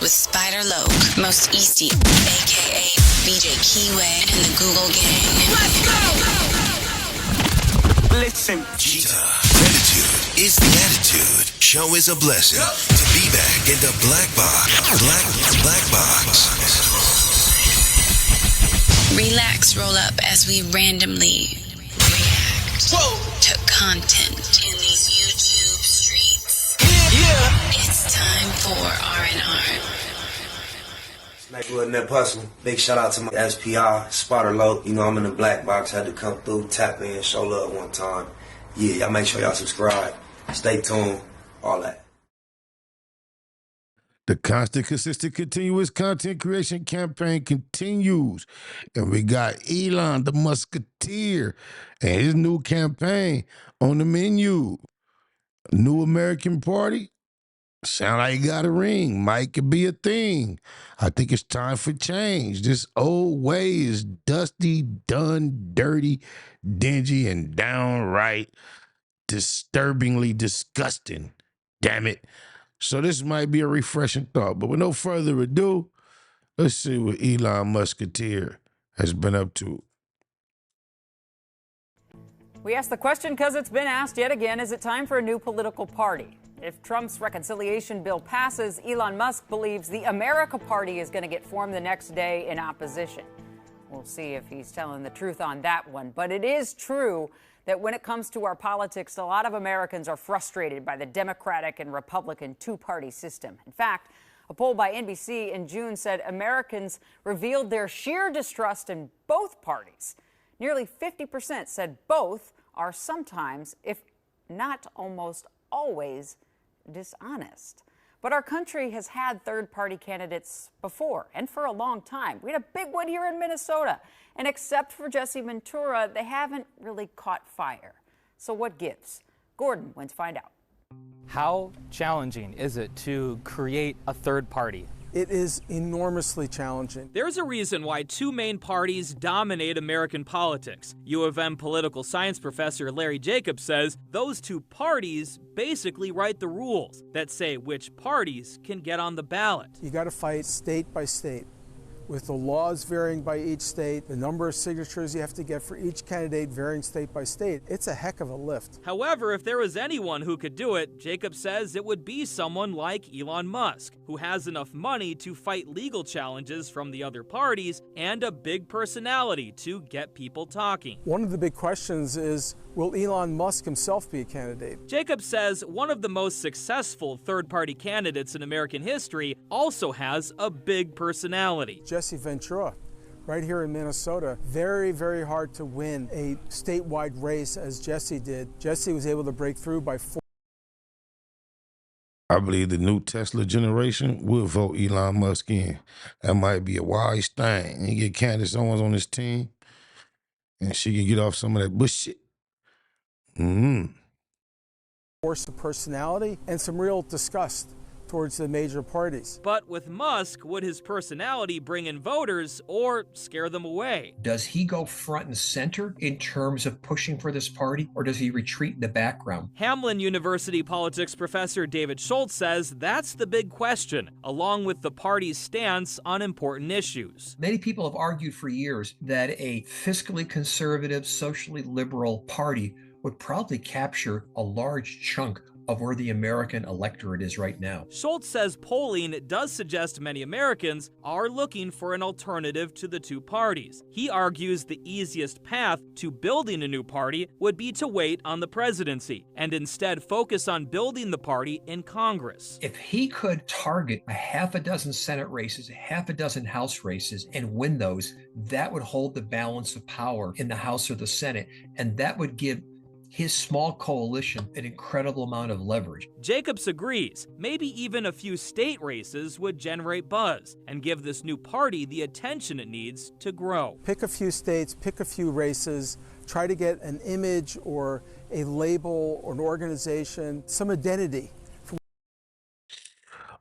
with Spider Loke, Most Easty, aka BJ Keyway, and the Google Gang. Let's go! Listen. Cheetah. Gratitude is the attitude. Show is a blessing. To be back in the black box. Black box. Relax, roll up as we randomly react to content in these YouTube streets. Yeah. It's time for R&R. Sniper in that hustle. Big shout out to my SPI, Spotter Low. You know, I'm in the black box. Had to come through, tap in, show love one time. Yeah, y'all make sure y'all subscribe. Stay tuned. All that. The constant, consistent, continuous content creation campaign continues. And we got Elon, the Musketeer, and his new campaign on the menu. New American Party. Sound like you got a ring. Might could be a thing. I think it's time for change. This old way is dusty, done, dirty, dingy, and downright disturbingly disgusting. Damn it. So this might be a refreshing thought. But with no further ado, let's see what Elon Musketeer has been up to. We asked the question because it's been asked yet again, is it time for a new political party? If Trump's reconciliation bill passes, Elon Musk believes the America Party is going to get formed the next day in opposition. We'll see if he's telling the truth on that one. But it is true that when it comes to our politics, a lot of Americans are frustrated by the Democratic and Republican two-party system. In fact, a poll by NBC in June said Americans revealed their sheer distrust in both parties. Nearly 50% said both are sometimes, if not almost always, dishonest. But our country has had third-party candidates before, and for a long time. We had a big one here in Minnesota, and except for Jesse Ventura, they haven't really caught fire. So what gives? Gordon went to find out. How challenging is it to create a third party? It is enormously challenging. There's a reason why two main parties dominate American politics. U of M political science professor Larry Jacobs says those two parties basically write the rules that say which parties can get on the ballot. You got to fight state by state, with the laws varying by each state, the number of signatures you have to get for each candidate varying state by state. It's a heck of a lift. However, if there was anyone who could do it, Jacob says it would be someone like Elon Musk, who has enough money to fight legal challenges from the other parties and a big personality to get people talking. One of the big questions is, will Elon Musk himself be a candidate? Jacob says one of the most successful third-party candidates in American history also has a big personality. Jesse Ventura, right here in Minnesota. Very, very hard to win a statewide race as Jesse did. Jesse was able to break through by 4. I believe the new Tesla generation will vote Elon Musk in. That might be a wise thing. He get Candace Owens on his team, and she can get off some of that bullshit. Force of personality and some real disgust towards the major parties. But with Musk, would his personality bring in voters or scare them away? Does he go front and center in terms of pushing for this party, or does he retreat in the background? Hamline University politics professor David Schultz says that's the big question, along with the party's stance on important issues. Many people have argued for years that a fiscally conservative, socially liberal party would probably capture a large chunk of where the American electorate is right now. Schultz says polling does suggest many Americans are looking for an alternative to the two parties. He argues the easiest path to building a new party would be to wait on the presidency and instead focus on building the party in Congress. If he could target a half a dozen Senate races, a half a dozen House races, and win those, that would hold the balance of power in the House or the Senate, and that would give his small coalition an incredible amount of leverage. Jacobs agrees. Maybe even a few state races would generate buzz and give this new party the attention it needs to grow. Pick a few states, pick a few races, try to get an image or a label or an organization, some identity.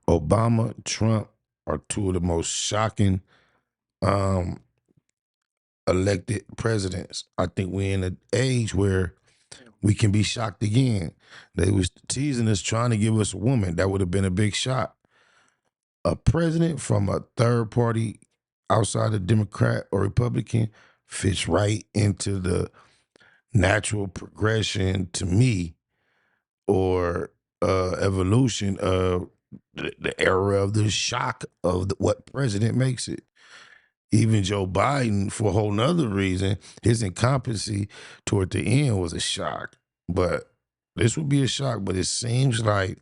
Obama, Trump are two of the most shocking elected presidents. I think we're in an age where we can be shocked again. They was teasing us, trying to give us a woman. That would have been a big shot. a president from a third party outside of Democrat or Republican fits right into the natural progression to me or evolution of the era of the shock of what president makes it. Even Joe Biden, for a whole nother reason, his incompetency toward the end was a shock. But this would be a shock, but it seems like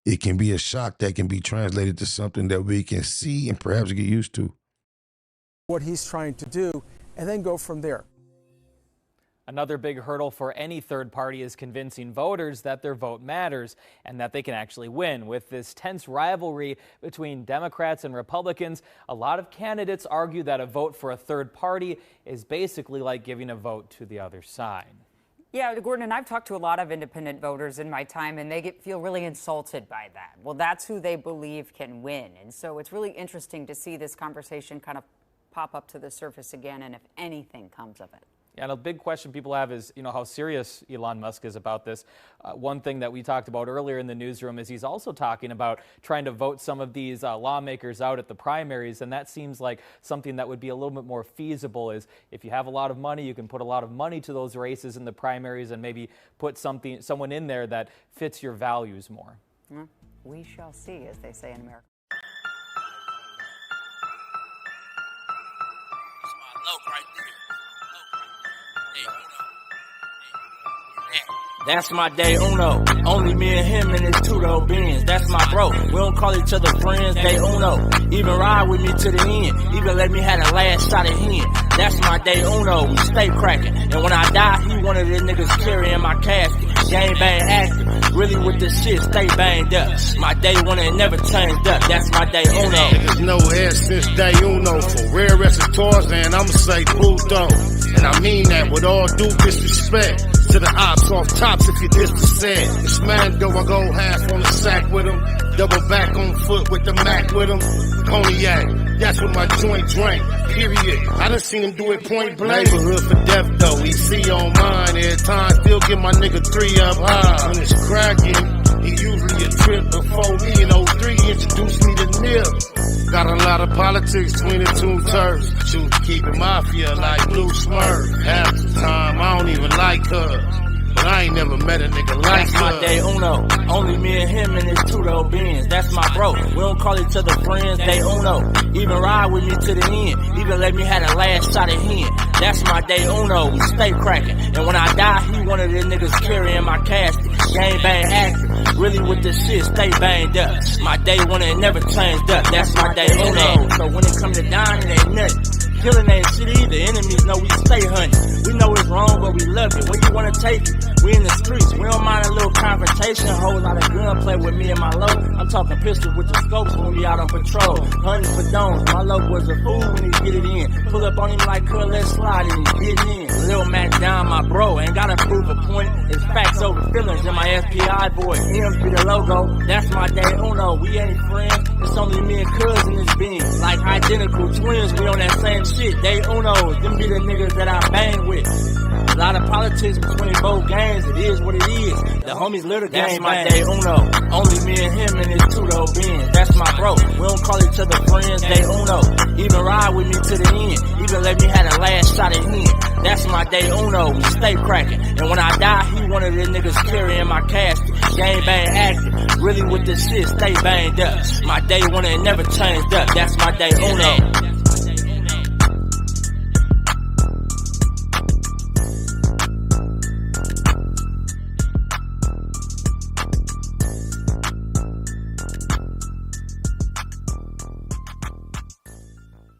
it can be a shock that can be translated to something that we can see and perhaps get used to. What he's trying to do, and then go from there. Another big hurdle for any third party is convincing voters that their vote matters and that they can actually win. With this tense rivalry between Democrats and Republicans, a lot of candidates argue that a vote for a third party is basically like giving a vote to the other side. Yeah, Gordon, and I've talked to a lot of independent voters in my time, and they feel really insulted by that. Well, that's who they believe can win. And so it's really interesting to see this conversation kind of pop up to the surface again, and if anything comes of it. And a big question people have is, how serious Elon Musk is about this. One thing that we talked about earlier in the newsroom is he's also talking about trying to vote some of these lawmakers out at the primaries, and that seems like something that would be a little bit more feasible. Is if you have a lot of money, you can put a lot of money to those races in the primaries and maybe put someone in there that fits your values more. We shall see, as they say in America. That's my day uno. Only me and him in his two-door Benz. That's my bro. We don't call each other friends, day uno. Even ride with me to the end. Even let me have the last shot of hen. That's my day uno. We stay cracking. And when I die, he one of the niggas carrying my casket. Gang bang active. Really with the shit, stay banged up. My day one and never changed up. That's my day uno. Niggas know it since day uno. For rare recitors, and I'ma say puto. And I mean that with all due disrespect to the ops off tops if you diss the set. This man go, I go half on the sack with him. Double back on foot with the Mac with him. Cognac, that's what my joint drank. Period. I done seen him do it point blank. Neighborhood for death though, he see on mine. Every time still give my nigga 3 up high. When it's cracking, he usually a trip before me in 03 introduced me to Nip. Got a lot of politics between the two turfs. Truth keeping mafia like Blue Smurf. Half the time I don't even like her. But I ain't never met a nigga like That's my day uno. Only me and him in his two-door Benz. That's my bro. We don't call each other friends, day uno. Even ride with me to the end. Even let me have the last shot of hen. That's my day uno. We stay cracking. And when I die, he one of the niggas carrying my casket. Gang bang active. Really with the shit, stay banged up. My day one and never changed up. That's my day uno. So when it come to dying, it ain't nothing. Killing ain't shit either. Enemies know we stay hunting. We know it's wrong, but we love it. Where you wanna take it? We in the streets. We don't mind a little confrontation. Whole lot of gunplay with me and my low. I'm talking pistol with the scopes when we out on patrol. Hunting for domes. My low was a fool when he get it in. Pull up on him like Cuz, let's slide and he get in. Lil Mac down, my bro. Ain't gotta prove a point. It's facts over feelings in my SPI boy. Him be the logo. That's my day uno. We ain't friends. It's only me and Cuz in this beam. Like identical twins. We on that same shit. Day uno. Them be the niggas that I bang with. A lot of politics between both gangs. It is what it is. The homies little gang. That's my day uno. Only me and him in his two-door Benz. That's my bro. We don't call each other friends. Day uno. Even ride with me to the end. Even let me have the last shot of hen. That's my day uno. We stay cracking. And when I die, he one of the niggas carrying my casket. Gang bang active. Really with the shit, stay banged up. My day one and never changed up. That's my day uno.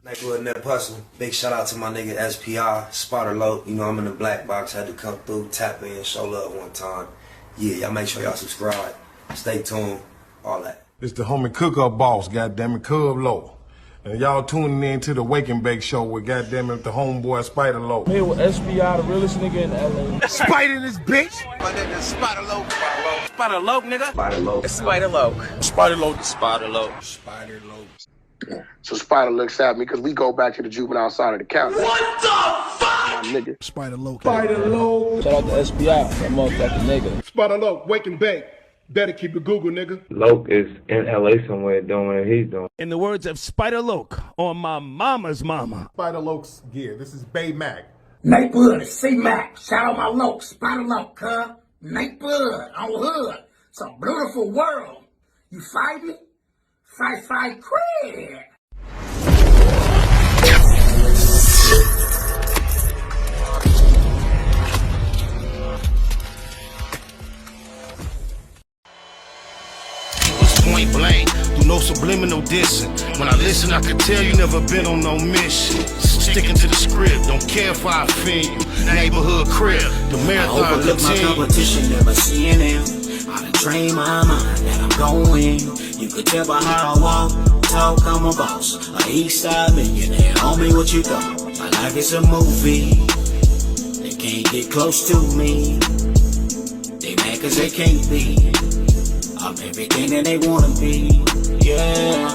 Neighborhood Net Hustle. Big shout out to my nigga SPI, Spotter Low. You know I'm in the black box, had to come through, tap in, show love one time. Yeah, y'all make sure y'all subscribe. Stay tuned, all that. It's the homie cook-up boss, goddammit, Cub Low. And y'all tuning in to the Wake and Bake Show with goddammit the homeboy Spider Low. Here with SPI, the realest nigga in LA. Spider this bitch. My nigga Spider Low. Spider Low, nigga. Spider Low. It's Spider Low. Spider Low. Spider Low. Spider Low. So Spider looks at me because we go back to the juvenile side of the county. What the fuck? My nigga. Spider Low. Spider Low. Shout out to SPI, that motherfucking nigga. Spider Low, Wake and Bake. Better keep it Google, nigga. Loke is in LA somewhere doing what he's doing. In the words of Spider Loke on my mama's mama. Spider Loke's gear. This is Bay Mac. Nate Bud, C-Mac. Shout out my Loke, Spider Loke, huh? Nate Bud, on hood. It's a beautiful world. You fight me? Fight, Craig. Point blank, do no subliminal dissing. When I listen, I can tell you never been on no mission. Sticking to the script, don't care if I offend you. Neighborhood crib, the marathon I overlook my competition, never seeing them. I done trained my mind that I'm going. You could tell by how I walk, talk, I'm a boss. A east side millionaire, homie, what you thought? My life is a movie. They can't get close to me. They mad cause they can't be. I'm everything that they wanna be, yeah.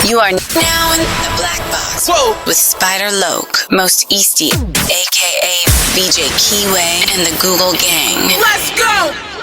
You are now in the Black Box with Spider Loke, Most Easty, aka BJ Keyway, and the Google Gang. Let's go!